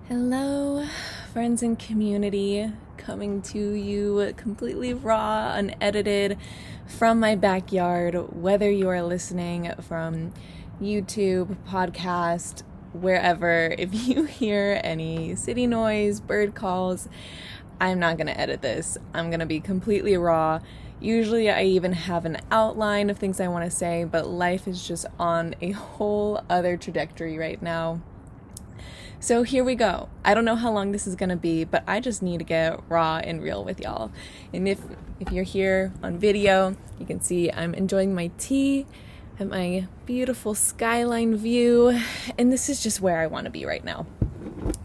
Hello, friends and community, coming to you completely raw, unedited from my backyard, whether you are listening from YouTube, podcast, wherever. If you hear any city noise, bird calls, I'm not going to edit this. I'm going to be completely raw. Usually I even have an outline of things I want to say, but life is just on a whole other trajectory right now. So here we go. I don't know how long this is going to be, but I just need to get raw and real with y'all. And if you're here on video, you can see I'm enjoying my tea and my beautiful skyline view. And this is just where I want to be right now.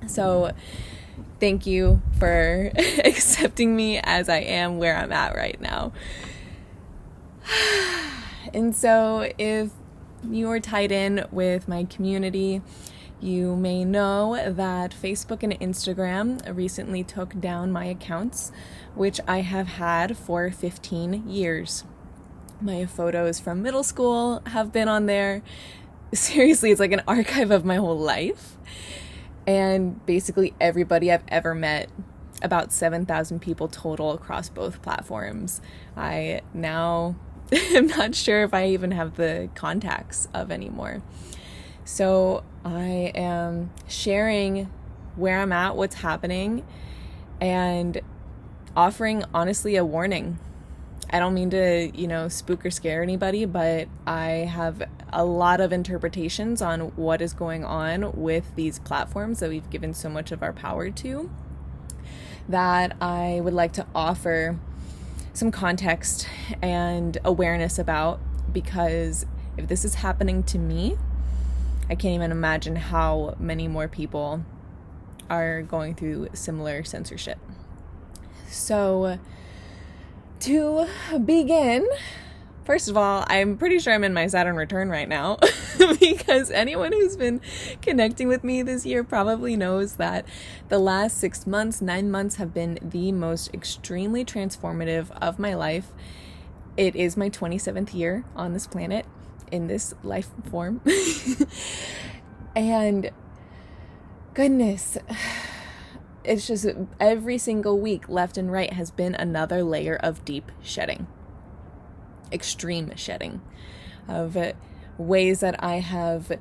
So thank you for accepting me as I am where I'm at right now. And so if you are tied in with my community, you may know that Facebook and Instagram recently took down my accounts, which I have had for 15 years. My photos from middle school have been on there. Seriously, it's like an archive of my whole life. And basically everybody I've ever met, about 7,000 people total across both platforms. I now am not sure if I even have the contacts of anymore. So I am sharing where I'm at, what's happening, and offering, honestly, a warning. I don't mean to, spook or scare anybody, but I have a lot of interpretations on what is going on with these platforms that we've given so much of our power to, that I would like to offer some context and awareness about, because if this is happening to me, I can't even imagine how many more people are going through similar censorship. So, to begin, first of all, I'm pretty sure I'm in my Saturn return right now because anyone who's been connecting with me this year probably knows that the last 9 months have been the most extremely transformative of my life. It is my 27th year on this planet, in this life form. And goodness, it's just every single week, left and right, has been another layer of deep shedding, extreme shedding, of ways that I have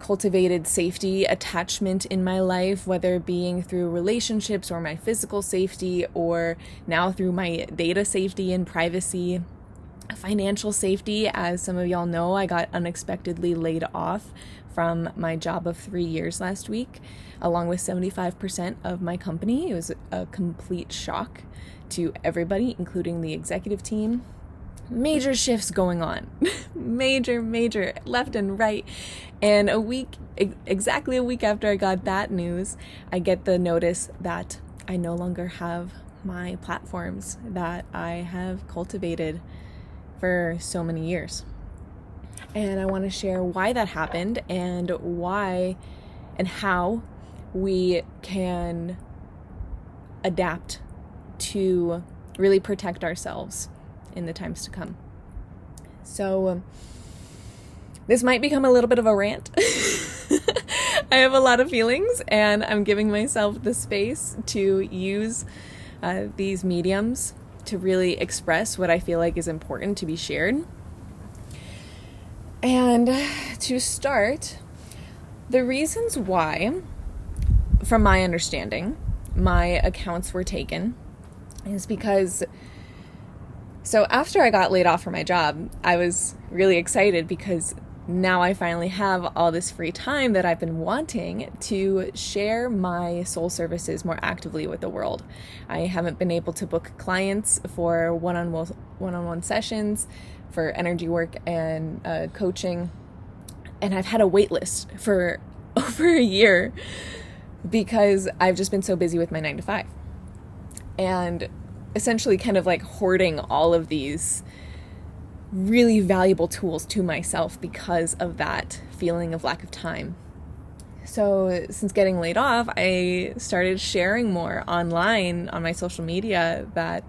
cultivated safety, attachment in my life, whether being through relationships or my physical safety, or now through my data safety and privacy. Financial safety. As some of y'all know, I got unexpectedly laid off from my job of 3 years last week, along with 75% of my company. It was a complete shock to everybody, including the executive team. Major shifts going on, major, left and right. And exactly a week after I got that news, I get the notice that I no longer have my platforms that I have cultivated for so many years. And I want to share why that happened and why and how we can adapt to really protect ourselves in the times to come. So this might become a little bit of a rant. I have a lot of feelings, and I'm giving myself the space to use these mediums to really express what I feel like is important to be shared. And to start, the reasons why, from my understanding, my accounts were taken is because, so after I got laid off from my job, I was really excited because now I finally have all this free time that I've been wanting to share my soul services more actively with the world. I haven't been able to book clients for one-on-one sessions, for energy work and coaching, and I've had a wait list for over a year because I've just been so busy with my 9 to 5. And essentially kind of like hoarding all of these really valuable tools to myself because of that feeling of lack of time. So since getting laid off, I started sharing more online on my social media about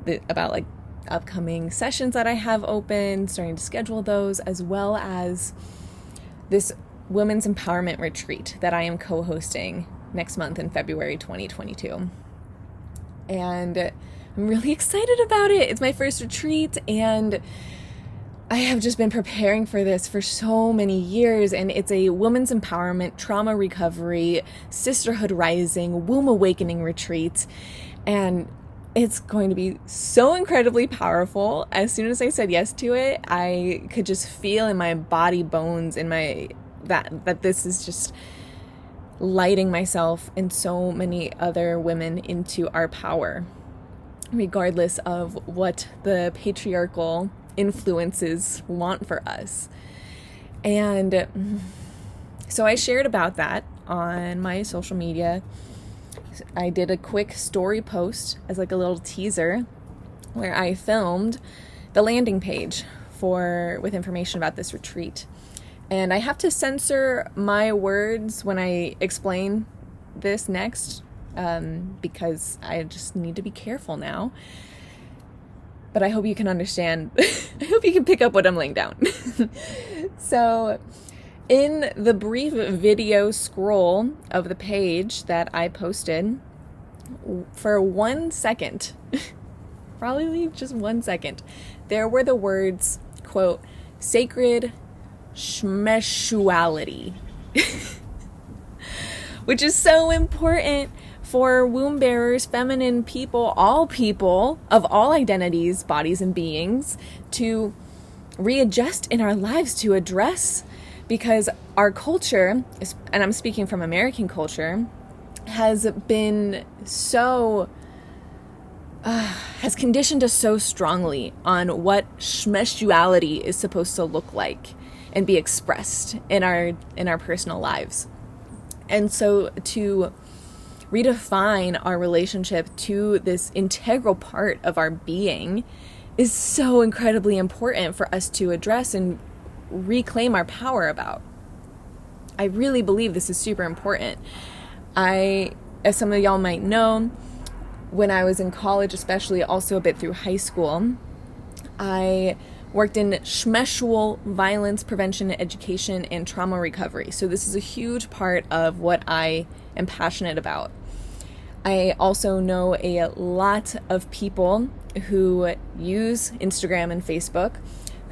like upcoming sessions that I have open, starting to schedule those, as well as this women's empowerment retreat that I am co-hosting next month in February 2022. And I'm really excited about it. It's my first retreat, and I have just been preparing for this for so many years, and it's a women's empowerment, trauma recovery, sisterhood rising, womb awakening retreat, and it's going to be so incredibly powerful. As soon as I said yes to it, I could just feel in my body bones, in my that this is just lighting myself and so many other women into our power, regardless of what the patriarchal influences want for us. And so I shared about that on my social media. I did a quick story post as like a little teaser where I filmed the landing page with information about this retreat. And I have to censor my words when I explain this next, because I just need to be careful now. But I hope you can understand. I hope you can pick up what I'm laying down. So in the brief video scroll of the page that I posted, for 1 second, probably just 1 second, there were the words, quote, sacred shmeshuality, which is so important for womb bearers, feminine people of all identities, bodies, and beings to readjust in our lives, to address, because our culture, and I'm speaking from American culture, has been so has conditioned us so strongly on what shmeshuality is supposed to look like and be expressed in our personal lives. And so to redefine our relationship to this integral part of our being is so incredibly important for us to address and reclaim our power about. I really believe this is super important. As some of y'all might know, when I was in college, especially also a bit through high school, I worked in shmeshual violence prevention, education, and trauma recovery. So this is a huge part of what I am passionate about. I also know a lot of people who use Instagram and Facebook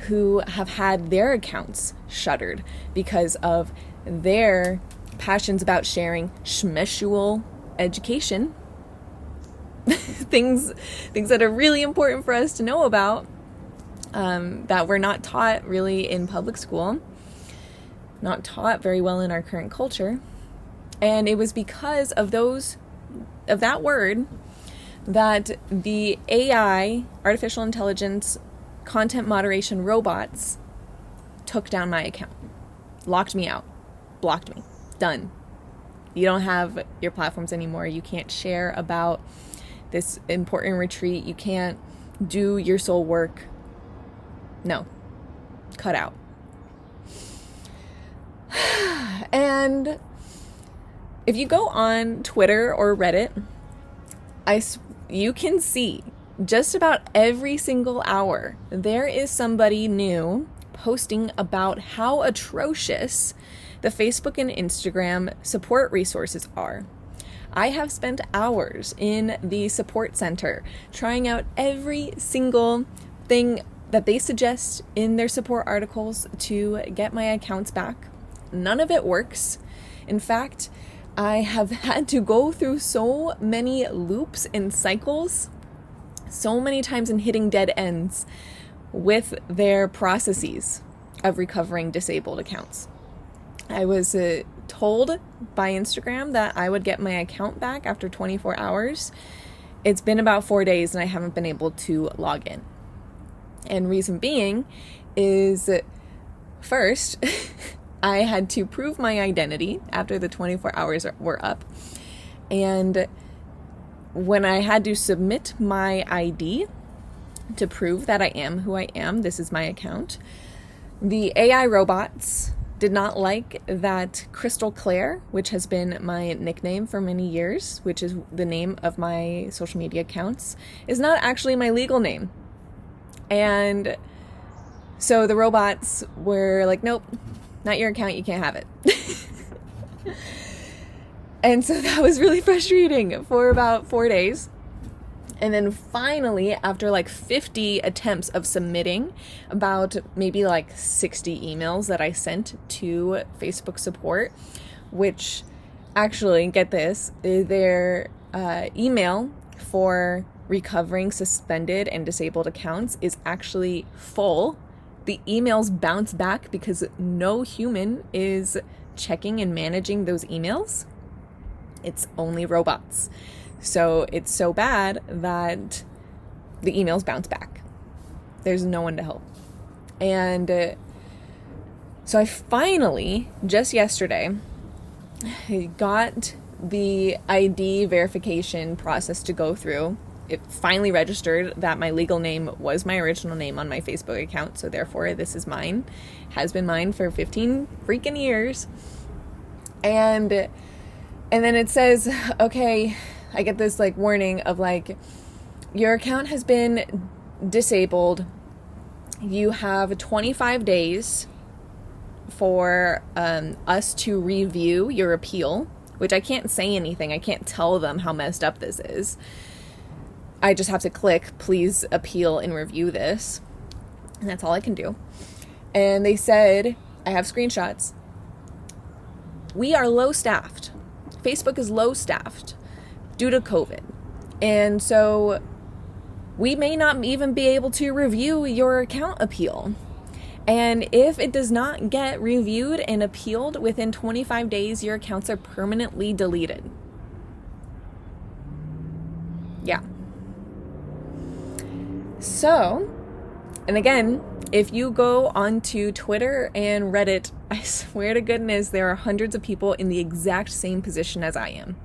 who have had their accounts shuttered because of their passions about sharing shmeshual education, things that are really important for us to know about, that we're not taught really in public school, not taught very well in our current culture. And it was because of that word that the AI, artificial intelligence, content moderation robots took down my account, locked me out, blocked me. Done. You don't have your platforms anymore. You can't share about this important retreat. You can't do your soul work. No. Cut out. And if you go on Twitter or Reddit, you can see just about every single hour there is somebody new posting about how atrocious the Facebook and Instagram support resources are. I have spent hours in the support center trying out every single thing that they suggest in their support articles to get my accounts back. None of it works. In fact, I have had to go through so many loops and cycles, so many times in hitting dead ends with their processes of recovering disabled accounts. I was told by Instagram that I would get my account back after 24 hours. It's been about 4 days and I haven't been able to log in. And reason being is, first, I had to prove my identity after the 24 hours were up. And when I had to submit my ID to prove that I am who I am, this is my account, the AI robots did not like that Crystal Claire, which has been my nickname for many years, which is the name of my social media accounts, is not actually my legal name. And so the robots were like, nope, not your account, you can't have it. And so that was really frustrating for about 4 days. And then finally, after like 50 attempts of submitting, about maybe like 60 emails that I sent to Facebook support, which actually, get this, their email for recovering suspended and disabled accounts is actually full. The emails bounce back because no human is checking and managing those emails. It's only robots. So it's so bad that the emails bounce back. There's no one to help. And so I finally, just yesterday, got the ID verification process to go through. It finally registered that my legal name was my original name on my Facebook account. So therefore, this is mine. Has been mine for 15 freaking years. And then it says, okay, I get this like warning of like, your account has been disabled. You have 25 days for us to review your appeal, which I can't say anything. I can't tell them how messed up this is. I just have to click, please appeal and review this. And that's all I can do. And they said, I have screenshots. We are low staffed. Facebook is low staffed due to COVID. And so we may not even be able to review your account appeal. And if it does not get reviewed and appealed within 25 days, your accounts are permanently deleted. Yeah. So, and again, if you go onto Twitter and Reddit, I swear to goodness, there are hundreds of people in the exact same position as I am,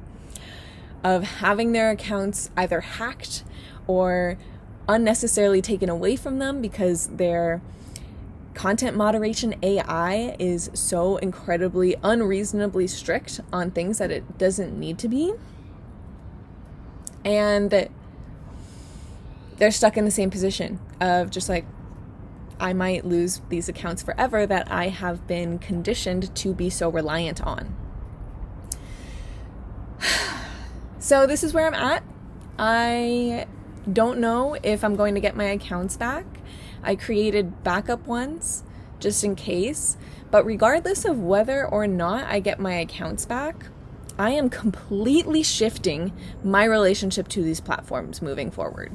of having their accounts either hacked or unnecessarily taken away from them because their content moderation AI is so incredibly unreasonably strict on things that it doesn't need to be. And they're stuck in the same position of just like, I might lose these accounts forever that I have been conditioned to be so reliant on. So this is where I'm at. I don't know if I'm going to get my accounts back. I created backup ones just in case. But regardless of whether or not I get my accounts back, I am completely shifting my relationship to these platforms moving forward.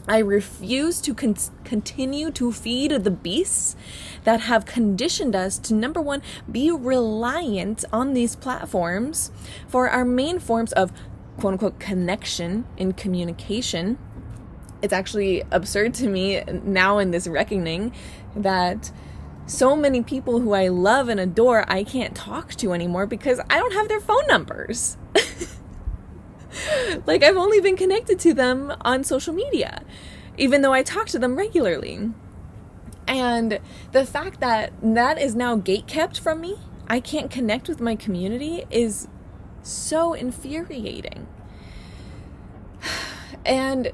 I refuse to continue to feed the beasts that have conditioned us to, number one, be reliant on these platforms for our main forms of quote unquote connection and communication. It's actually absurd to me now in this reckoning that so many people who I love and adore, I can't talk to anymore because I don't have their phone numbers. Like, I've only been connected to them on social media, even though I talk to them regularly. And the fact that that is now gatekept from me, I can't connect with my community, is so infuriating. And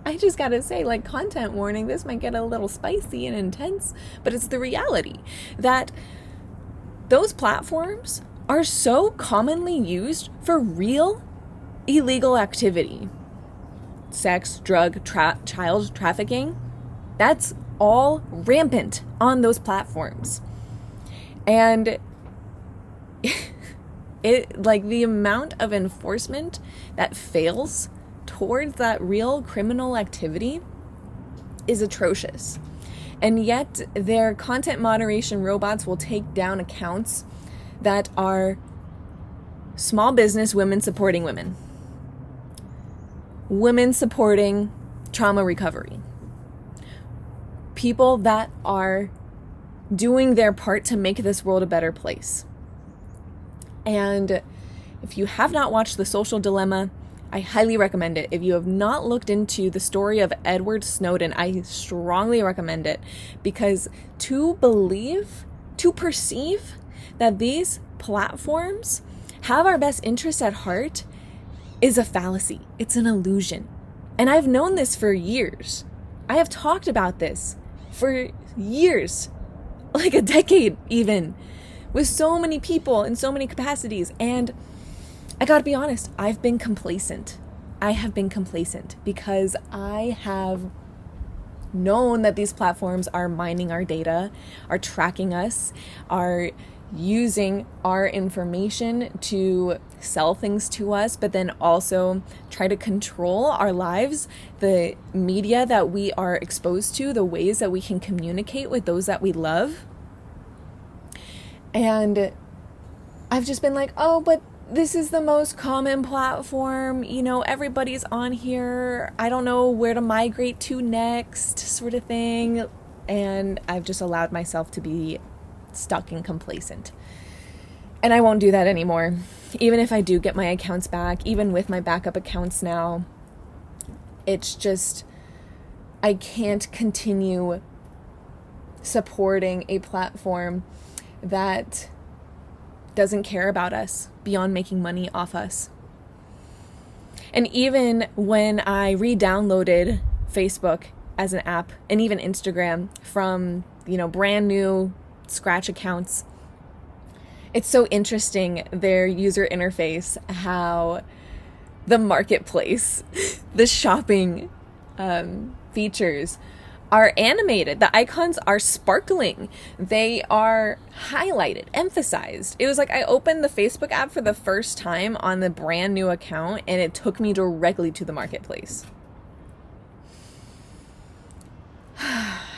I just gotta say, like, content warning, this might get a little spicy and intense, but it's the reality that those platforms are so commonly used for real illegal activity. Sex, drug, child trafficking. That's all rampant on those platforms. And the amount of enforcement that fails towards that real criminal activity is atrocious. And yet their content moderation robots will take down accounts that are small business women supporting women. Women supporting trauma recovery. People that are doing their part to make this world a better place. And if you have not watched The Social Dilemma, I highly recommend it. If you have not looked into the story of Edward Snowden, I strongly recommend it, because to perceive that these platforms have our best interests at heart is a fallacy. It's an illusion. And I've known this for years. I have talked about this for years, like a decade even, with so many people in so many capacities. And I gotta be honest, I've been complacent. I have been complacent because I have known that these platforms are mining our data, are tracking us, are using our information to sell things to us, but then also try to control our lives, the media that we are exposed to, the ways that we can communicate with those that we love. And I've just been like, oh, but this is the most common platform, everybody's on here. I don't know where to migrate to next, sort of thing. And I've just allowed myself to be stuck and complacent. And I won't do that anymore. Even if I do get my accounts back, even with my backup accounts now, it's just, I can't continue supporting a platform that doesn't care about us beyond making money off us. And even when I re-downloaded Facebook as an app, and even Instagram from, brand new scratch accounts, it's so interesting, their user interface, how the marketplace, the shopping features are animated. The icons are sparkling. They are highlighted, emphasized. It was like I opened the Facebook app for the first time on the brand new account and it took me directly to the marketplace.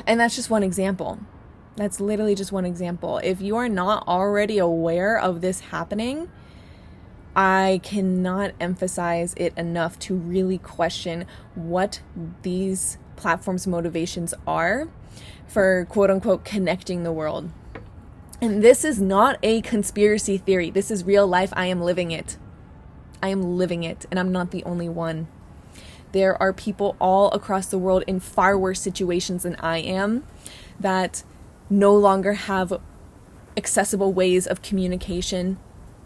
And that's just one example. That's literally just one example. If you are not already aware of this happening, I cannot emphasize it enough to really question what these platforms' motivations are for quote unquote connecting the world. And this is not a conspiracy theory. This is real life. I am living it. I am living it, and I'm not the only one. There are people all across the world in far worse situations than I am that no longer have accessible ways of communication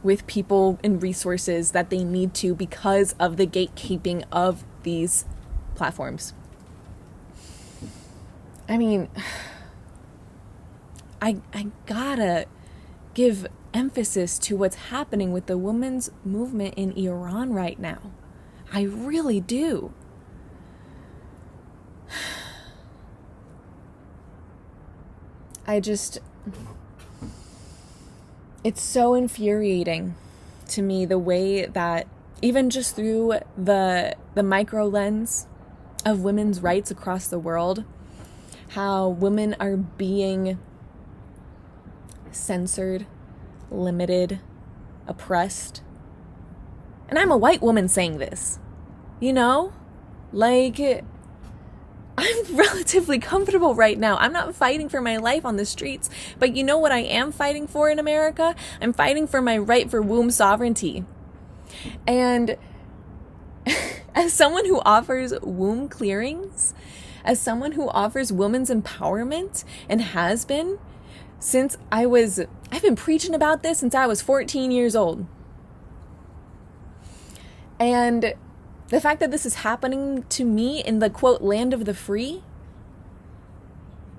with people and resources that they need to because of the gatekeeping of these platforms. I mean, I gotta give emphasis to what's happening with the women's movement in Iran right now. I really do. It's so infuriating to me the way that even just through the micro lens of women's rights across the world, how women are being censored, limited, oppressed. And I'm a white woman saying this, like, I'm relatively comfortable right now. I'm not fighting for my life on the streets, but you know what I am fighting for in America? I'm fighting for my right for womb sovereignty. And as someone who offers womb clearings, as someone who offers women's empowerment and has been since I've been preaching about this since I was 14 years old. And the fact that this is happening to me in the quote land of the free,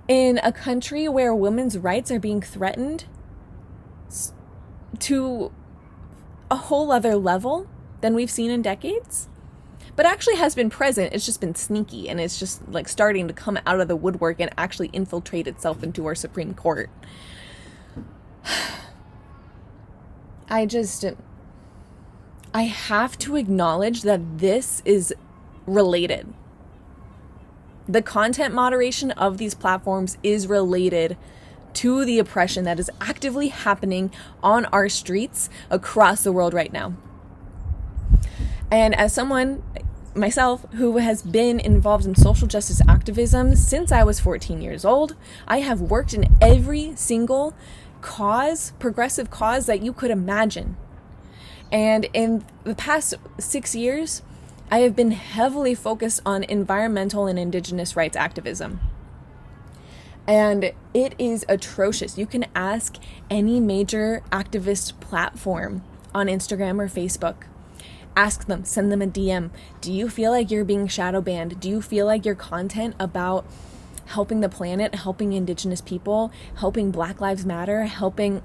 in a country where women's rights are being threatened to a whole other level than we've seen in decades, but actually has been present. It's just been sneaky, and it's just like starting to come out of the woodwork and actually infiltrate itself into our Supreme Court. I have to acknowledge that this is related. The content moderation of these platforms is related to the oppression that is actively happening on our streets across the world right now. And as someone, myself, who has been involved in social justice activism since I was 14 years old, I have worked in every single progressive cause that you could imagine. And in the past 6 years, I have been heavily focused on environmental and indigenous rights activism. And it is atrocious. You can ask any major activist platform on Instagram or Facebook. Ask them, send them a DM. Do you feel like you're being shadow banned? Do you feel like your content about helping the planet, helping indigenous people, helping Black Lives Matter, helping,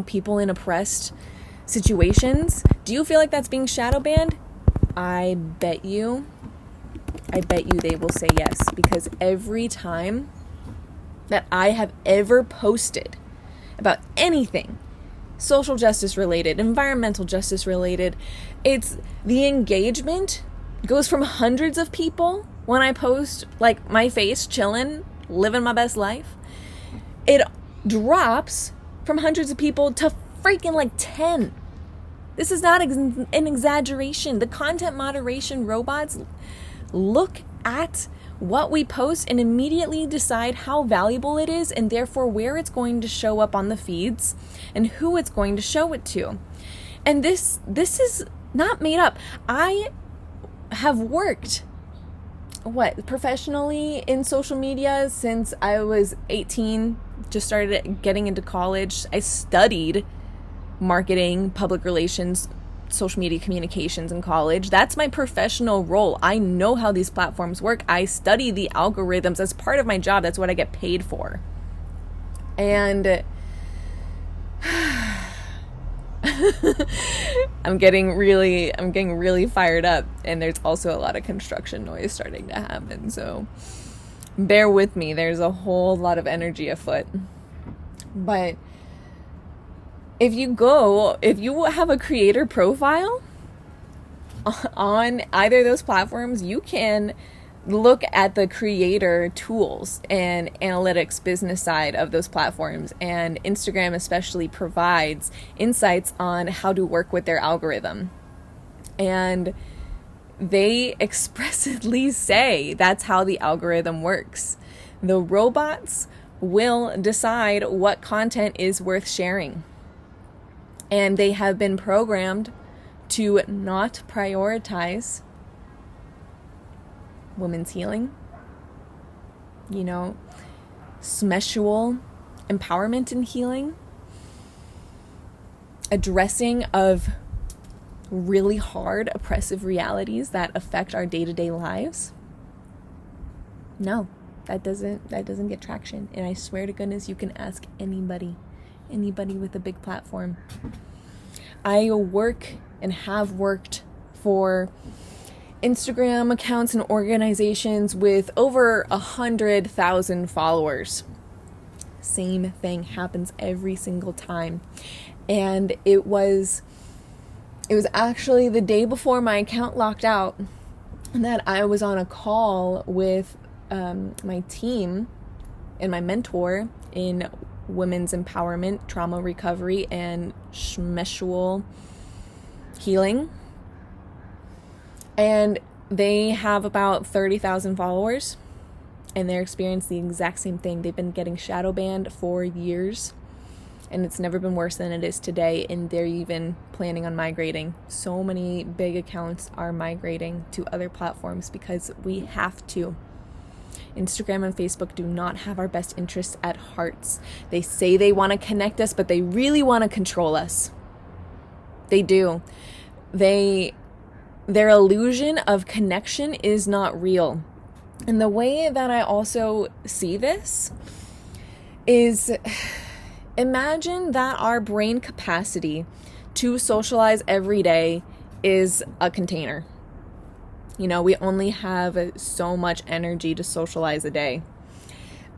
people in oppressed situations, do you feel like that's being shadow banned? I bet you they will say yes, because every time that I have ever posted about anything social justice related, environmental justice related, it's the engagement goes from hundreds of people when I post like my face chilling, living my best life. It drops from hundreds of people to freaking like 10. This is not an exaggeration. The content moderation robots look at what we post and immediately decide how valuable it is, and therefore where it's going to show up on the feeds and who it's going to show it to. And this is not made up. I have worked professionally in social media since I was 18, just started getting into college. I studied marketing, public relations, social media communications in college. That's my professional role. I know how these platforms work. I study the algorithms as part of my job. That's what I get paid for. And I'm getting really fired up, and there's also a lot of construction noise starting to happen. So bear with me. There's a whole lot of energy afoot. But if you have a creator profile on either of those platforms, you can look at the creator tools and analytics business side of those platforms. And Instagram especially provides insights on how to work with their algorithm. And they expressly say that's how the algorithm works. The robots will decide what content is worth sharing. And they have been programmed to not prioritize women's healing, smeshual empowerment and healing, addressing of really hard, oppressive realities that affect our day-to-day lives. No, that doesn't get traction. And I swear to goodness, you can ask anybody with a big platform. I work and have worked for Instagram accounts and organizations with over 100,000 followers. Same thing happens every single time. And it was actually the day before my account locked out that I was on a call with my team and my mentor in women's empowerment, trauma recovery, and smeshual healing. And they have about 30,000 followers, and they're experiencing the exact same thing. They've been getting shadow banned for years, and it's never been worse than it is today, and they're even planning on migrating. So many big accounts are migrating to other platforms because we have to. Instagram and Facebook do not have our best interests at heart. They say they want to connect us, but they really want to control us. They do. Their illusion of connection is not real. And the way that I also see this is, imagine that our brain capacity to socialize every day is a container. We only have so much energy to socialize a day.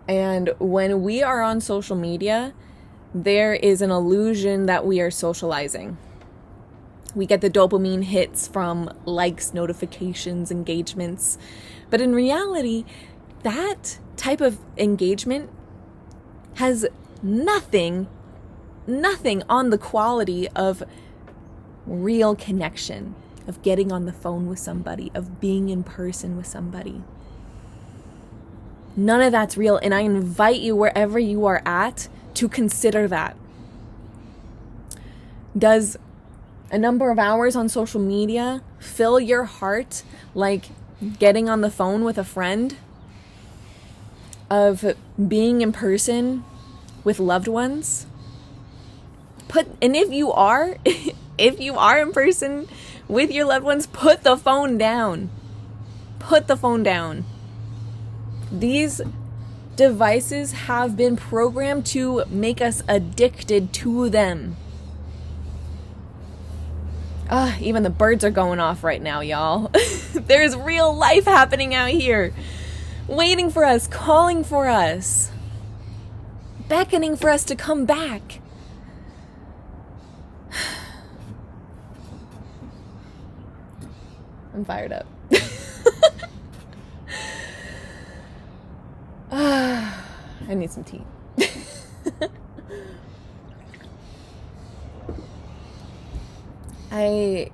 And when we are on social media, there is an illusion that we are socializing. We get the dopamine hits from likes, notifications, engagements. But in reality, that type of engagement has nothing on the quality of real connection, of getting on the phone with somebody, of being in person with somebody. None of that's real, and I invite you, wherever you are at, to consider that. Does a number of hours on social media fill your heart like getting on the phone with a friend? Of being in person with loved ones? And if you are in person with your loved ones, put the phone down. Put the phone down. These devices have been programmed to make us addicted to them. Even the birds are going off right now, y'all. There's real life happening out here, waiting for us, calling for us, beckoning for us to come back. I'm fired up. I need some tea. I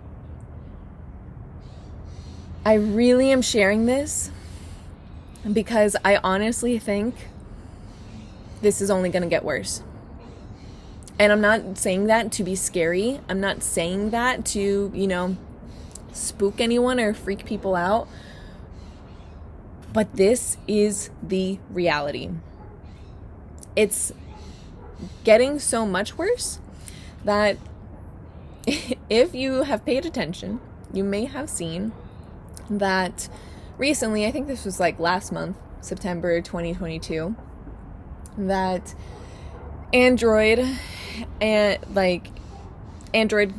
really am sharing this because I honestly think this is only going to get worse. And I'm not saying that to be scary. I'm not saying that to, spook anyone or freak people out. But this is the reality. It's getting so much worse that if you have paid attention, you may have seen that recently, I think this was like last month, September 2022, that Android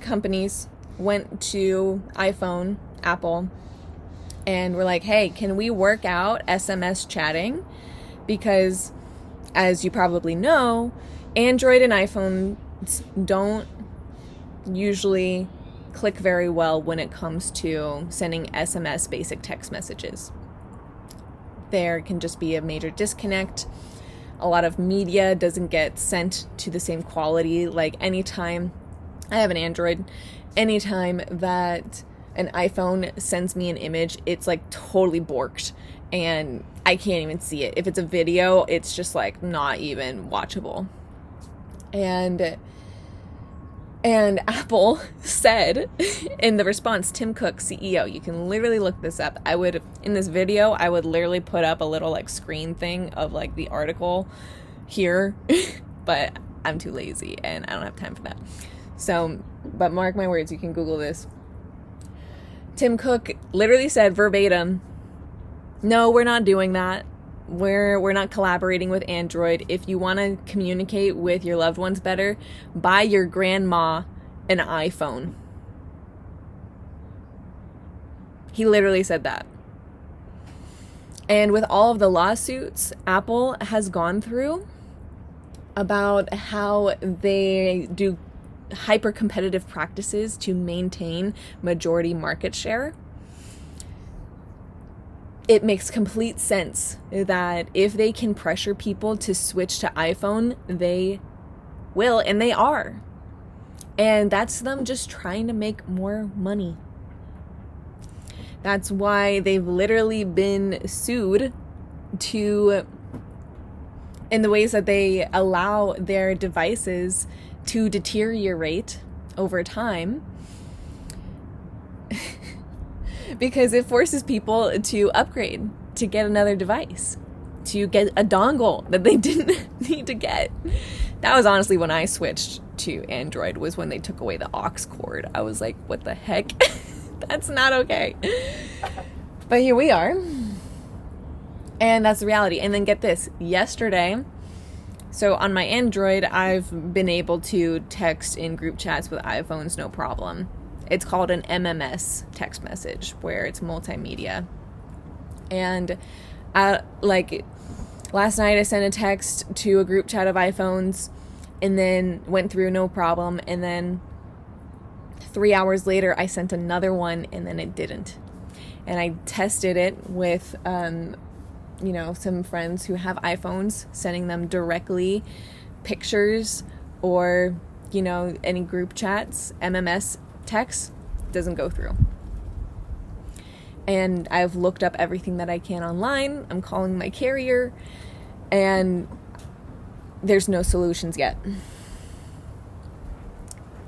companies went to iPhone, Apple, and were like, hey, can we work out SMS chatting? Because as you probably know, Android and iPhone don't usually click very well when it comes to sending SMS basic text messages. There can just be a major disconnect. A lot of media doesn't get sent to the same quality. Like anytime I have an Android, anytime that an iPhone sends me an image, it's like totally borked and I can't even see it. If it's a video, it's just like not even watchable. And Apple said in the response, Tim Cook, CEO, you can literally look this up. In this video, I would literally put up a little like screen thing of like the article here, but I'm too lazy and I don't have time for that. So, but mark my words, you can Google this. Tim Cook literally said verbatim, no, we're not doing that. We're not collaborating with Android. If you want to communicate with your loved ones better, buy your grandma an iPhone. He literally said that. And with all of the lawsuits Apple has gone through about how they do hyper competitive practices to maintain majority market share, it makes complete sense that if they can pressure people to switch to iPhone, they will, and they are. And that's them just trying to make more money. That's why they've literally been sued in the ways that they allow their devices to deteriorate over time. Because it forces people to upgrade, to get another device, to get a dongle that they didn't need to get. That was honestly when I switched to Android, was when they took away the aux cord. I was like, what the heck? That's not okay. But here we are. And that's the reality. And then get this, yesterday, so on my Android, I've been able to text in group chats with iPhones, no problem. It's called an MMS text message, where it's multimedia. And last night I sent a text to a group chat of iPhones and then went through no problem. And then 3 hours later, I sent another one and then it didn't. And I tested it with, some friends who have iPhones, sending them directly pictures or, any group chats, MMS text, doesn't go through. And I've looked up everything that I can online. I'm calling my carrier and there's no solutions yet.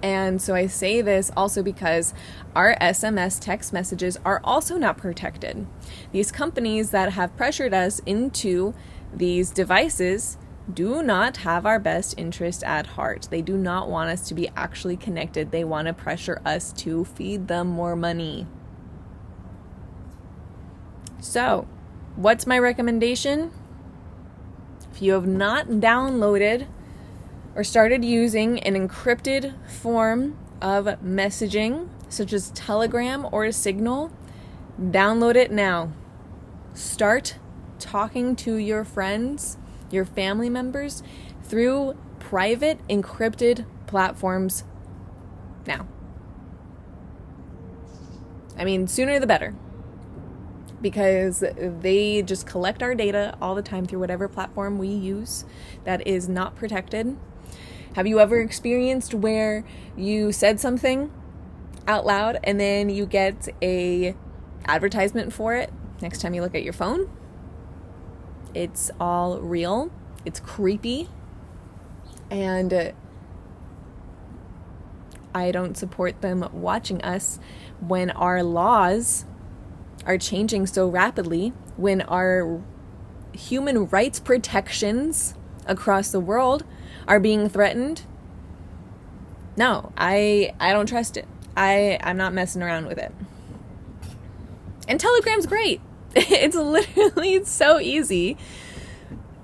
And so I say this also because our SMS text messages are also not protected. These companies that have pressured us into these devices do not have our best interest at heart. They do not want us to be actually connected. They want to pressure us to feed them more money. So, what's my recommendation? If you have not downloaded or started using an encrypted form of messaging such as Telegram or Signal, download it now. Start talking to your friends, your family members, through private encrypted platforms now. I mean, sooner the better, because they just collect our data all the time through whatever platform we use that is not protected. Have you ever experienced where you said something out loud and then you get a advertisement for it next time you look at your phone? It's all real. It's creepy. And I don't support them watching us when our laws are changing so rapidly, when our human rights protections across the world are being threatened. No, I don't trust it. I'm not messing around with it. And Telegram's great. It's so easy.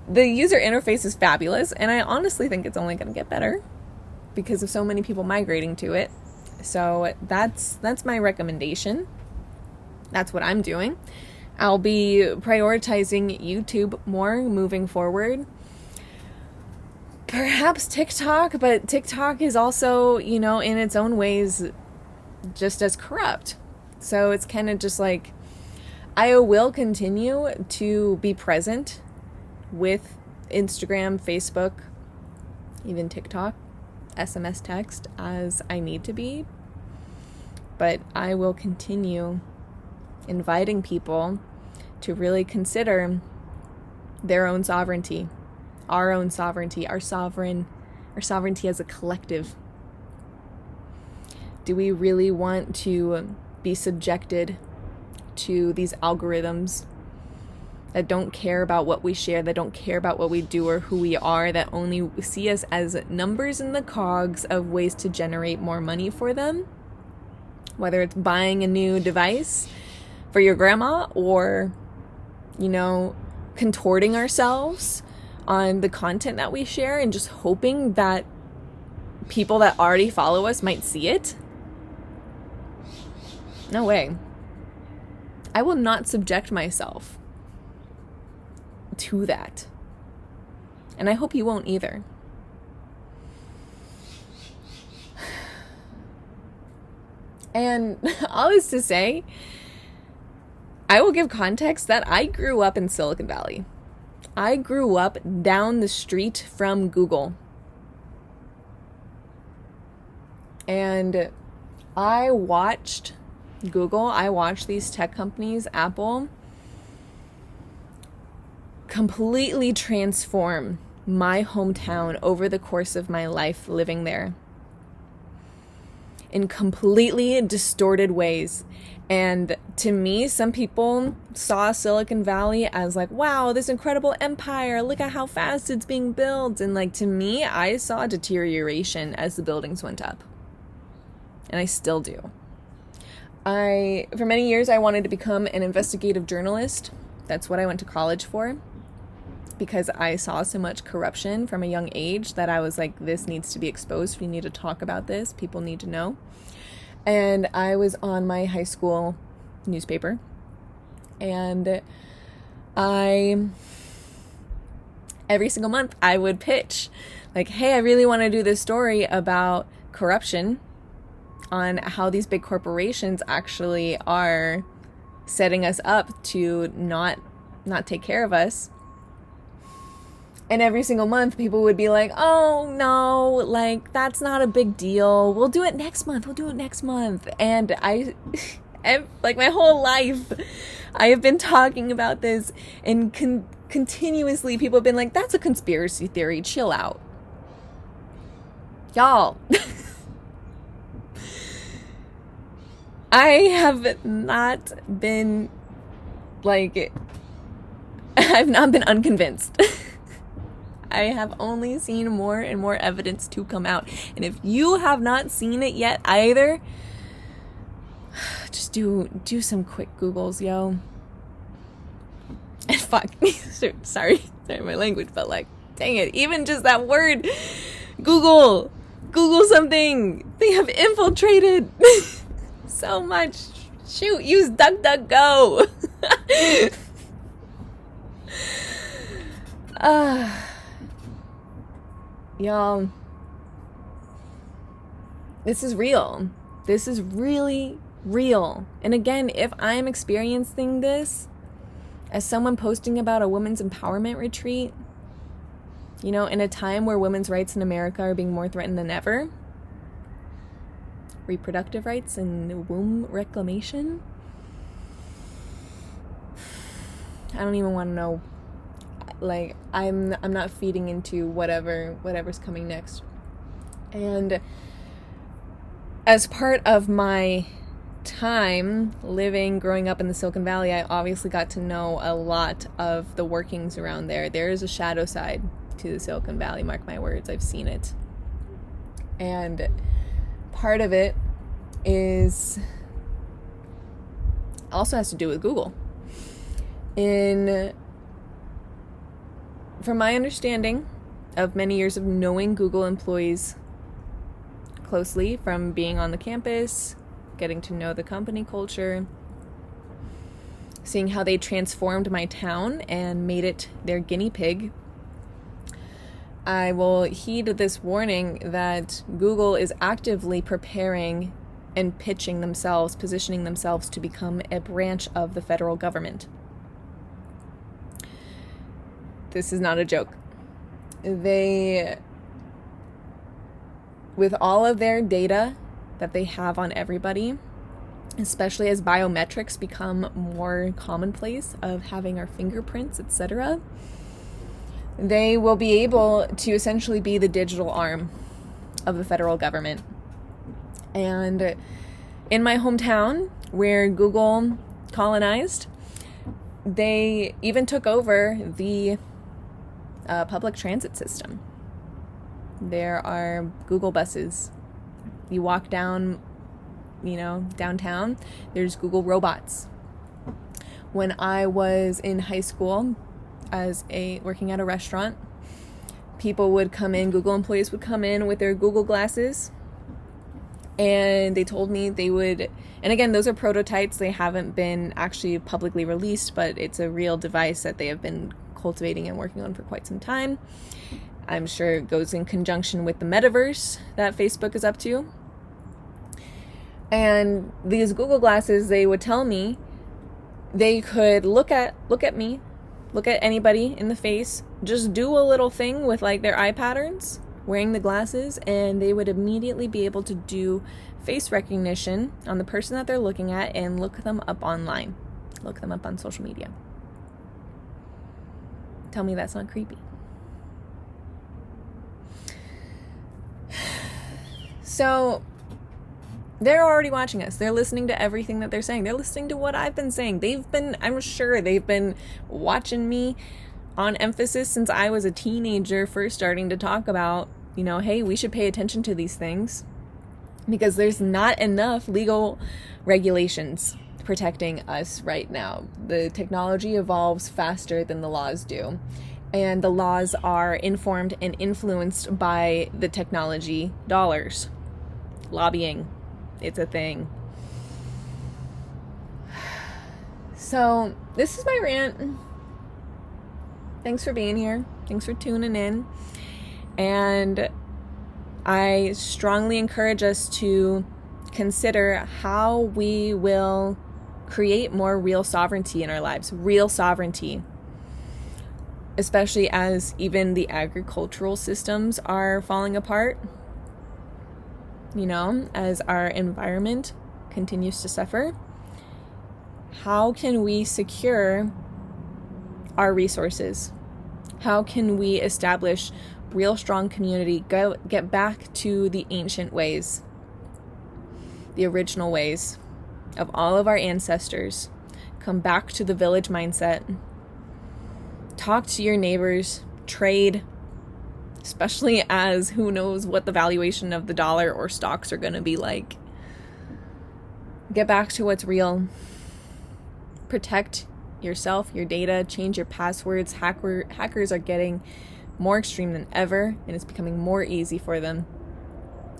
The user interface is fabulous, and I honestly think it's only going to get better because of so many people migrating to it. So that's my recommendation. That's what I'm doing. I'll be prioritizing YouTube more moving forward. Perhaps TikTok, but TikTok is also, in its own ways, just as corrupt. So it's kind of just like, I will continue to be present with Instagram, Facebook, even TikTok, SMS text as I need to be. But I will continue inviting people to really consider their own sovereignty, our own sovereignty, our sovereignty as a collective. Do we really want to be subjected to these algorithms that don't care about what we share, that don't care about what we do or who we are, that only see us as numbers in the cogs of ways to generate more money for them? Whether it's buying a new device for your grandma or, contorting ourselves on the content that we share and just hoping that people that already follow us might see it. No way. I will not subject myself to that. And I hope you won't either. And all this to say, I will give context that I grew up in Silicon Valley. I grew up down the street from Google. And I watched these tech companies, Apple, completely transform my hometown over the course of my life living there in completely distorted ways. And to me, some people saw Silicon Valley as like, wow, this incredible empire, look at how fast it's being built. And to me, I saw deterioration as the buildings went up. And I still do. For many years, I wanted to become an investigative journalist. That's what I went to college for, because I saw so much corruption from a young age that I was like, this needs to be exposed. We need to talk about this. People need to know. And I was on my high school newspaper, and every single month I would pitch like, hey, I really want to do this story about corruption, on how these big corporations actually are setting us up to not take care of us. And every single month people would be like, oh no, that's not a big deal. We'll do it next month. And my whole life, I have been talking about this, and continuously people have been like, that's a conspiracy theory. Chill out. Y'all. I have not been I've not been unconvinced. I have only seen more and more evidence to come out. And if you have not seen it yet either, just do some quick Googles, yo. And fuck. Sorry my language, but dang it. Even just that word, Google something. They have infiltrated. so much. Shoot, use DuckDuckGo. Y'all, this is real. This is really real. And again, if I'm experiencing this as someone posting about a women's empowerment retreat, you know, in a time where women's rights in America are being more threatened than ever, reproductive rights and womb reclamation, I don't even want to know. Like, I'm not feeding into whatever's coming next. And as part of my time growing up in the Silicon Valley, I obviously got to know a lot of the workings around there. There is a shadow side to the Silicon Valley, mark my words, I've seen it. And part of it also has to do with Google. From my understanding of many years of knowing Google employees closely, from being on the campus, getting to know the company culture, seeing how they transformed my town and made it their guinea pig, I will heed this warning that Google is actively preparing and positioning themselves to become a branch of the federal government. This is not a joke. With all of their data that they have on everybody, especially as biometrics become more commonplace of having our fingerprints, etc., they will be able to essentially be the digital arm of the federal government. And in my hometown, where Google colonized, they even took over the public transit system. There are Google buses. You walk down, downtown, there's Google robots. When I was in high school, working at a restaurant, Google employees would come in with their Google glasses, and they told me they would, and again, those are prototypes, they haven't been actually publicly released, but it's a real device that they have been cultivating and working on for quite some time. I'm sure it goes in conjunction with the metaverse that Facebook is up to. And these Google glasses, they would tell me they could look at me, look at anybody in the face, just do a little thing with like their eye patterns, wearing the glasses, and they would immediately be able to do face recognition on the person that they're looking at and look them up online, look them up on social media. Tell me that's not creepy. So they're already watching us. They're listening to everything that they're saying. They're listening to what I've been saying. I'm sure they've been watching me on emphasis since I was a teenager, first starting to talk about, hey, we should pay attention to these things because there's not enough legal regulations protecting us right now. The technology evolves faster than the laws do, and the laws are informed and influenced by the technology dollars. Lobbying, it's a thing. So this is my rant. Thanks for being here. Thanks for tuning in. And I strongly encourage us to consider how we will create more real sovereignty in our lives. Real sovereignty. Especially as even the agricultural systems are falling apart. As our environment continues to suffer. How can we secure our resources? How can we establish real strong community, get back to the ancient ways, the original ways of all of our ancestors, come back to the village mindset, talk to your neighbors, trade, especially as who knows what the valuation of the dollar or stocks are going to be like. Get back to what's real. Protect yourself, your data, change your passwords. Hackers are getting more extreme than ever, and it's becoming more easy for them.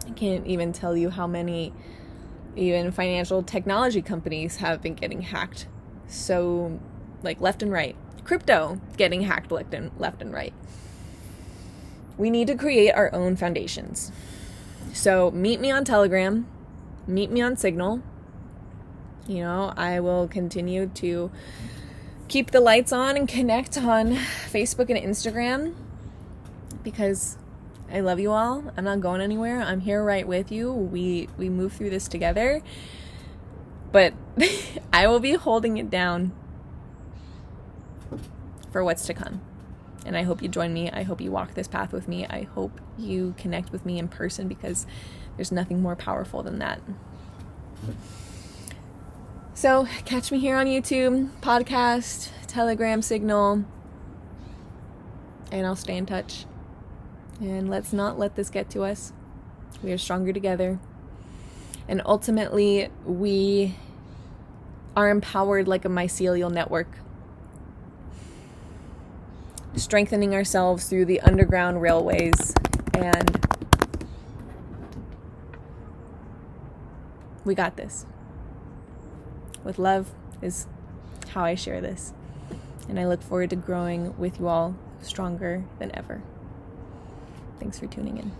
I can't even tell you how many Even financial technology companies have been getting hacked. So, like, left and right. Crypto getting hacked left and right. We need to create our own foundations. So meet me on Telegram, meet me on Signal. You know, I will continue to keep the lights on and connect on Facebook and Instagram because I love you all. I'm not going anywhere. I'm here right with you. We move through this together. But I will be holding it down for what's to come. And I hope you join me. I hope you walk this path with me. I hope you connect with me in person because there's nothing more powerful than that. So catch me here on YouTube, podcast, Telegram, Signal, and I'll stay in touch. And let's not let this get to us. We are stronger together. And ultimately, we are empowered like a mycelial network, strengthening ourselves through the underground railways, and we got this. With love is how I share this. And I look forward to growing with you all stronger than ever. Thanks for tuning in.